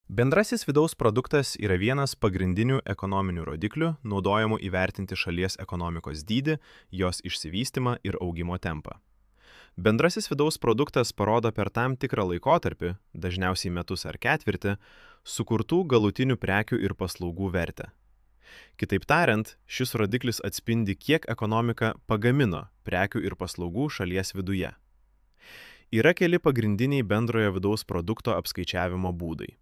Bendrasis vidaus produktas yra vienas pagrindinių ekonominių rodiklių, naudojamų įvertinti šalies ekonomikos dydį, jos išsivystymą ir augimo tempą. Bendrasis vidaus produktas parodo per tam tikrą laikotarpį, dažniausiai metus ar ketvirtį, sukurtų galutinių prekių ir paslaugų vertę. Kitaip tariant, šis rodiklis atspindi, kiek ekonomika pagamino prekių ir paslaugų šalies viduje. Yra keli pagrindiniai bendrojo vidaus produkto apskaičiavimo būdai.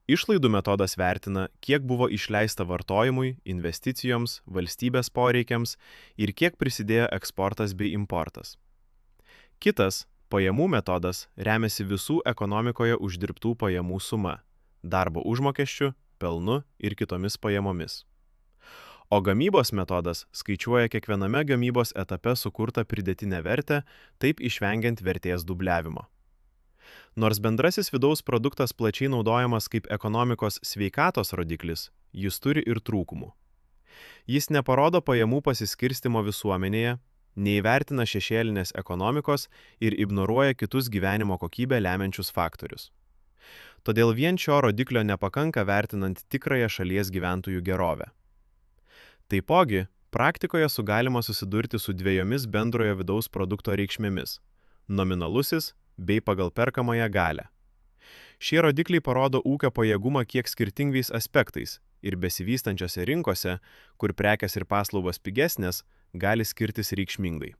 Išlaidų metodas vertina, kiek buvo išleista vartojimui, investicijoms, valstybės poreikiams ir kiek prisidėjo eksportas bei importas. Kitas, pajamų metodas, remiasi visų ekonomikoje uždirbtų pajamų suma – darbo užmokesčiu, pelnu ir kitomis pajamomis. O gamybos metodas skaičiuoja kiekviename gamybos etape sukurtą pridėtinę vertę, taip išvengiant vertės dubliavimo. Nors bendrasis vidaus produktas plačiai naudojamas kaip ekonomikos sveikatos rodiklis, jis turi ir trūkumų. Jis neparodo pajamų pasiskirstimo visuomenėje, neįvertina šešėlinės ekonomikos ir ignoruoja kitus gyvenimo kokybę lemiančius faktorius. Todėl vien šio rodiklio nepakanka vertinant tikrąją šalies gyventojų gerovę. Taipogi, praktikoje galima susidurti su dviejomis bendrojo vidaus produkto reikšmėmis – nominalusis bei pagal perkamąją galią. Šie rodikliai parodo ūkio pajėgumą kiek skirtingais aspektais ir besivystančiose rinkose, kur prekės ir paslaugos pigesnės, gali skirtis reikšmingai.